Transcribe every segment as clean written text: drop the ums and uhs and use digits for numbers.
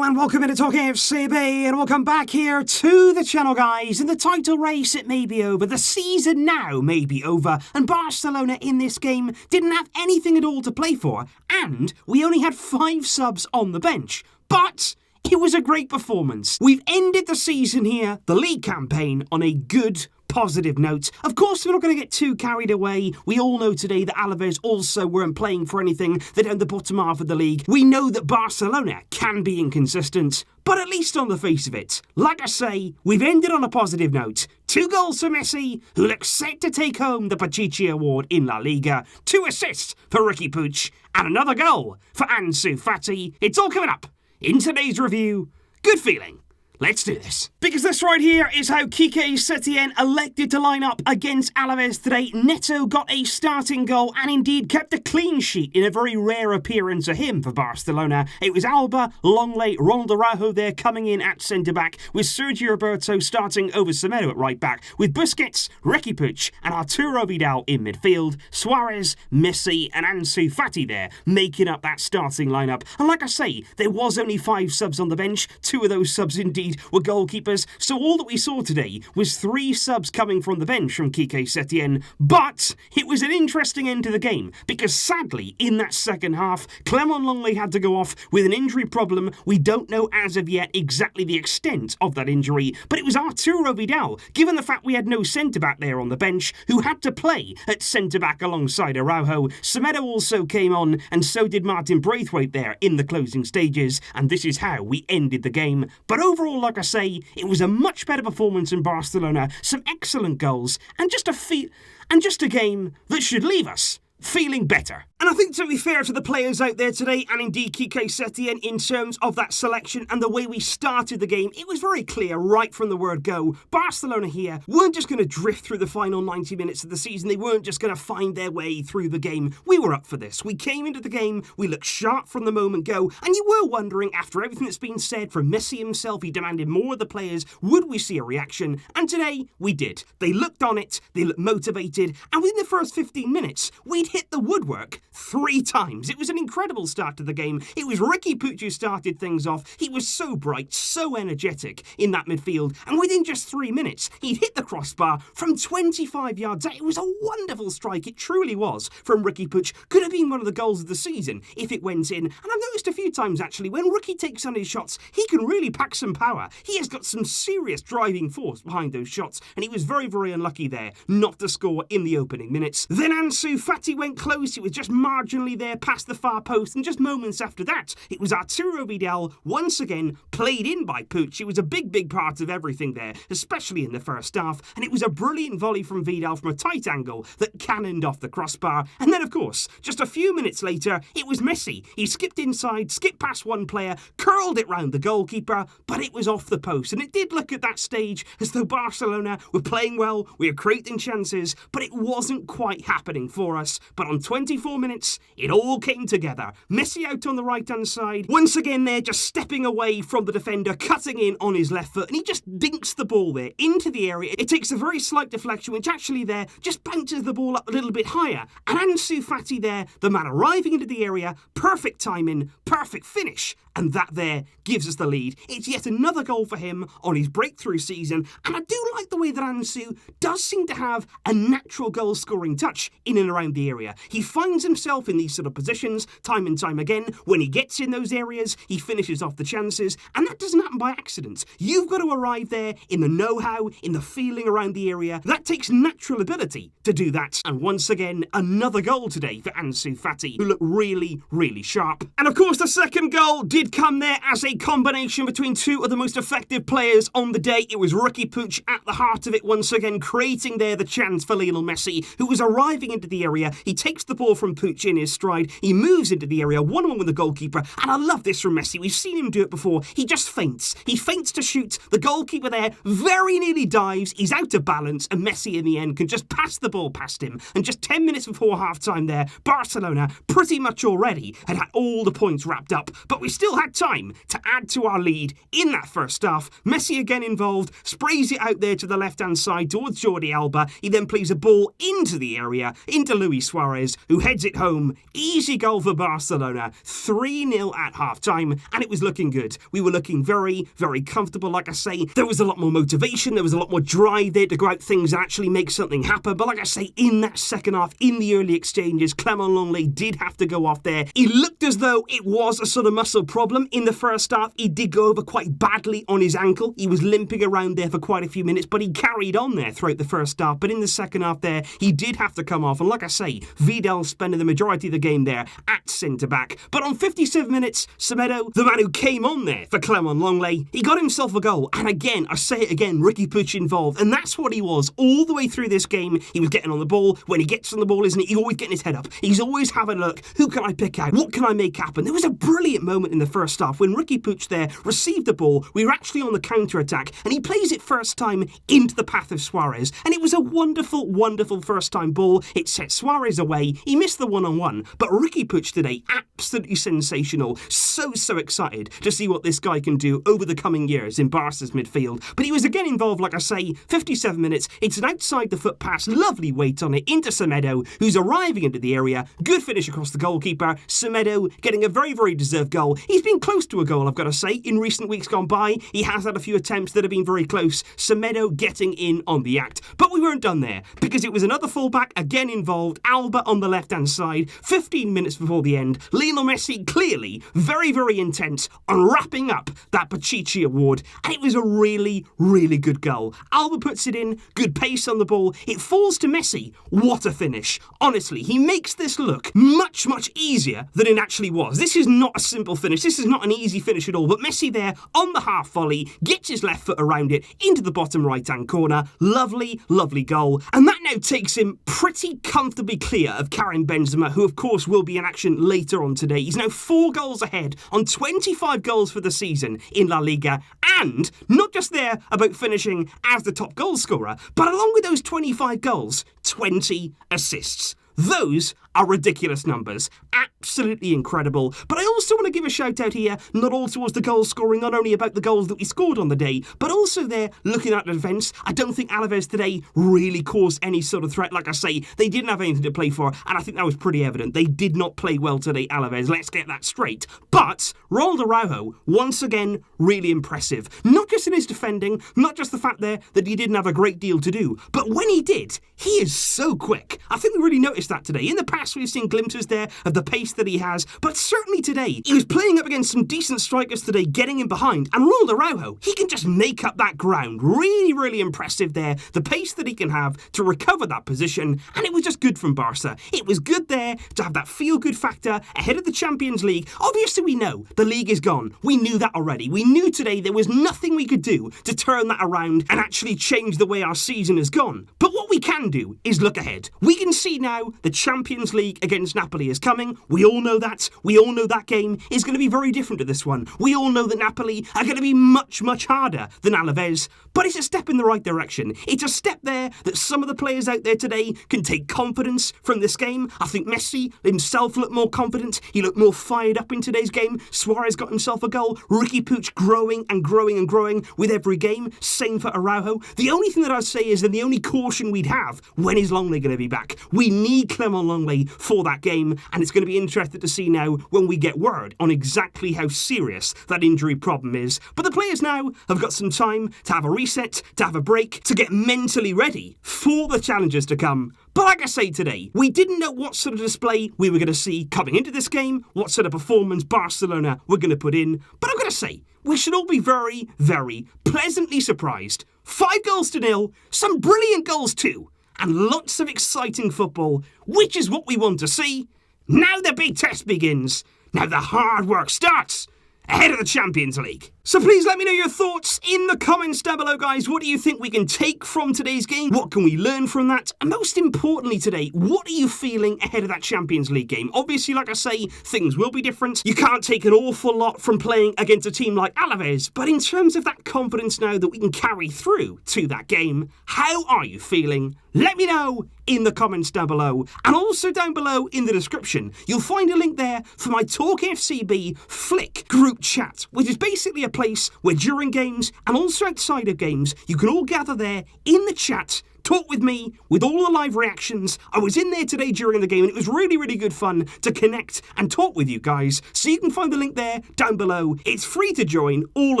Hello and welcome into TalkFCB and welcome back here to the channel, guys. In the title race, it may be over, the season now may be over, and Barcelona in this game didn't have anything at all to play for, and we only had 5 subs on the bench. But it was a great performance. We've ended the season here, the league campaign, on a good, positive note. Of course, we're not going to get too carried away. We all know today that Alaves also weren't playing for anything. They're down the bottom half of the league. We know that Barcelona can be inconsistent, but at least on the face of it, like I say, we've ended on a positive note. 2 goals for Messi, who looks set to take home the Pichichi Award in La Liga. 2 assists for Riqui Puig, and another goal for Ansu Fati. It's all coming up in today's review. Good feeling. Let's do this. Because this right here is how Riqui Puig elected to line up against Alaves today. Neto got a starting goal and indeed kept a clean sheet in a very rare appearance of him for Barcelona. It was Alba, Longley, Ronald Araujo there coming in at centre-back, with Sergio Roberto starting over Semedo at right-back, with Busquets, Riqui Puig and Arturo Vidal in midfield, Suárez, Messi and Ansu Fati there making up that starting lineup. And like I say, there was only 5 subs on the bench. 2 of those subs indeed were goalkeepers, so all that we saw today was 3 subs coming from the bench from Riqui Puig, but it was an interesting end to the game, because sadly, in that second half, Clement Longley had to go off with an injury problem. We don't know as of yet exactly the extent of that injury, but it was Arturo Vidal, given the fact we had no centre-back there on the bench, who had to play at centre-back alongside Araujo. Semedo also came on, and so did Martin Braithwaite there in the closing stages, and this is how we ended the game. But overall, like I say, it was a much better performance in Barcelona, some excellent goals, and just a game that should leave us feeling better. And I think, to be fair to the players out there today, and indeed Riqui Puig, in terms of that selection and the way we started the game, it was very clear right from the word go. Barcelona here weren't just going to drift through the final 90 minutes of the season. They weren't just going to find their way through the game. We were up for this. We came into the game, we looked sharp from the moment go, and you were wondering, after everything that's been said from Messi himself, he demanded more of the players, would we see a reaction? And today, we did. They looked on it, they looked motivated, and within the first 15 minutes, we'd hit the woodwork 3 times. It was an incredible start to the game. It was Riqui Puig who started things off. He was so bright, so energetic in that midfield, and within just 3 minutes, he'd hit the crossbar from 25 yards out. It was a wonderful strike, it truly was, from Riqui Puig. Could have been one of the goals of the season if it went in, and I've noticed a few times actually, when Riqui takes on his shots, he can really pack some power. He has got some serious driving force behind those shots, and he was very, very unlucky there not to score in the opening minutes. Then Ansu Fati went close. It was just marginally there past the far post, and just moments after that, it was Arturo Vidal once again played in by Puig. He was a big part of everything there, especially in the first half, and it was a brilliant volley from Vidal from a tight angle that cannoned off the crossbar. And then, of course, just a few minutes later, it was Messi. He skipped inside, skipped past one player, curled it round the goalkeeper, but it was off the post. And it did look at that stage as though Barcelona were playing well, we were creating chances, but it wasn't quite happening for us. But on 24 minutes, it all came together. Messi out on the right-hand side, once again there, just stepping away from the defender, cutting in on his left foot, and he just dinks the ball there into the area. It takes a very slight deflection, which actually there just bounces the ball up a little bit higher. And Ansu Fati there, the man arriving into the area, perfect timing, perfect finish, and that there gives us the lead. It's yet another goal for him on his breakthrough season, and I do like the way that Ansu does seem to have a natural goal-scoring touch in and around the area. He finds himself in these sort of positions time and time again. When he gets in those areas, he finishes off the chances, and that doesn't happen by accident. You've got to arrive there in the know-how, in the feeling around the area. That takes natural ability to do that. And once again, another goal today for Ansu Fati, who looked really, really sharp. And of course, the second goal did come there as a combination between 2 of the most effective players on the day. It was Riqui Puig at the heart of it once again, creating there the chance for Lionel Messi, who was arriving into the area. He takes the ball from Puig in his stride. He moves into the area, one-on-one with the goalkeeper, and I love this from Messi. We've seen him do it before. He just feints. He feints to shoot. The goalkeeper there very nearly dives. He's out of balance, and Messi in the end can just pass the ball past him. And just 10 minutes before half-time there, Barcelona pretty much already had all the points wrapped up, but we still had time to add to our lead in that first half. Messi again involved, sprays it out there to the left-hand side towards Jordi Alba. He then plays a ball into the area, into Luis Suárez, who heads it home. Easy goal for Barcelona, 3-0 at half-time, and it was looking good. We were looking very, very comfortable, like I say. There was a lot more motivation, there was a lot more drive there to go out things and actually make something happen. But like I say, in that second half, in the early exchanges, Clement Lenglet did have to go off there. He looked as though it was a sort of muscle problem in the first half. He did go over quite badly on his ankle. He was limping around there for quite a few minutes, but he carried on there throughout the first half. But in the second half there, he did have to come off. And like I say, Vidal spending the majority of the game there at centre-back. But on 57 minutes, Semedo, the man who came on there for Clement Lenglet, he got himself a goal. And again, I say it again, Riqui Puig involved. And that's what he was all the way through this game. He was getting on the ball. When he gets on the ball, isn't he? He's always getting his head up. He's always having a look. Who can I pick out? What can I make happen? There was a brilliant moment in the first half when Riqui Puig there received the ball. We were actually on the counter-attack, and he plays it first time into the path of Suárez. And it was a wonderful, wonderful first-time ball. It set Suárez away. He missed the one-on-one, but Riqui Puig today, absolutely sensational. So excited to see what this guy can do over the coming years in Barca's midfield. But he was again involved, like I say, 57 minutes. It's an outside-the-foot pass, lovely weight on it, into Semedo, who's arriving into the area. Good finish across the goalkeeper. Semedo getting a very, very deserved goal. He's been close to a goal, I've got to say. In recent weeks gone by, he has had a few attempts that have been very close. Semedo getting in on the act. But we weren't done there, because it was another fullback again involved. Alba on the left-hand side. 15 minutes before the end. Lionel Messi clearly very, very intense on wrapping up that Pachichi award. And it was a really, really good goal. Alba puts it in. Good pace on the ball. It falls to Messi. What a finish. Honestly, he makes this look much, much easier than it actually was. This is not a simple finish. This is not an easy finish at all. But Messi there on the half volley gets his left foot around it into the bottom right-hand corner. Lovely, lovely goal. And that now takes him pretty comfortably clear of Karim Benzema, who of course will be in action later on today. He's now 4 goals ahead on 25 goals for the season in La Liga. And not just there about finishing as the top goal scorer, but along with those 25 goals, 20 assists. Those are ridiculous numbers. Absolutely incredible. But I also want to give a shout out here, not all towards the goal scoring, not only about the goals that we scored on the day, but also there looking at the defence. I don't think Alaves today really caused any sort of threat. Like I say, they didn't have anything to play for, and I think that was pretty evident. They did not play well today, Alaves. Let's get that straight. But Ronald Araujo, once again, really impressive. Not just in his defending, not just the fact there that he didn't have a great deal to do, but when he did, he is so quick. I think we really noticed that today. In the past, we've seen glimpses there of the pace that he has, but certainly today, he was playing up against some decent strikers today, getting in behind, and Ronald Araujo, he can just make up that ground. Really, really impressive there, the pace that he can have to recover that position, and it was just good from Barca. It was good there to have that feel-good factor ahead of the Champions League. Obviously, we know the league is gone. We knew that already. We knew today there was nothing we could do to turn that around and actually change the way our season has gone. But what we can do is look ahead. We can see now the Champions League against Napoli is coming. We all know that. We all know that game is going to be very different to this one. We all know that Napoli are going to be much, much harder than Alaves. But it's a step in the right direction. It's a step there that some of the players out there today can take confidence from this game. I think Messi himself looked more confident. He looked more fired up in today's game. Suárez got himself a goal. Riqui Puig growing and growing and growing with every game. Same for Araujo. The only thing that I'd say is that the only caution we'd have, when is Lenglet going to be back? We need Clement Lenglet for that game, and it's going to be interesting to see now when we get word on exactly how serious that injury problem is. But the players now have got some time to have a reset, to have a break, to get mentally ready for the challenges to come. But like I say today, we didn't know what sort of display we were going to see coming into this game, what sort of performance Barcelona were going to put in. But I'm going to say, we should all be very, very pleasantly surprised. 5-0, some brilliant goals too, and lots of exciting football, which is what we want to see. Now the big test begins. Now the hard work starts ahead of the Champions League. So please let me know your thoughts in the comments down below, guys. What do you think we can take from today's game? What can we learn from that? And most importantly today, what are you feeling ahead of that Champions League game? Obviously, like I say, things will be different. You can't take an awful lot from playing against a team like Alaves, but in terms of that confidence now that we can carry through to that game, how are you feeling? Let me know in the comments down below. And also down below in the description, you'll find a link there for my TalkFCB Flick group chat, which is basically a place where during games and also outside of games, you can all gather there in the chat talk with me, with all the live reactions. I was in there today during the game, and it was really, really good fun to connect and talk with you guys. So you can find the link there down below. It's free to join, all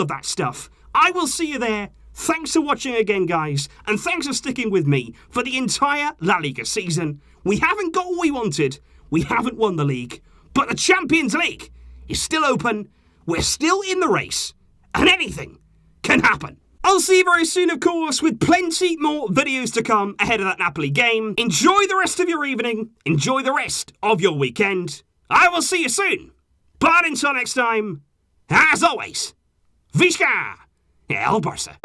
of that stuff. I will see you there. Thanks for watching again, guys, and thanks for sticking with me for the entire La Liga season. We haven't got what we wanted. We haven't won the league, but the Champions League is still open. We're still in the race, and anything can happen. I'll see you very soon, of course, with plenty more videos to come ahead of that Napoli game. Enjoy the rest of your evening. Enjoy the rest of your weekend. I will see you soon. But until next time, as always, Visca el Barça.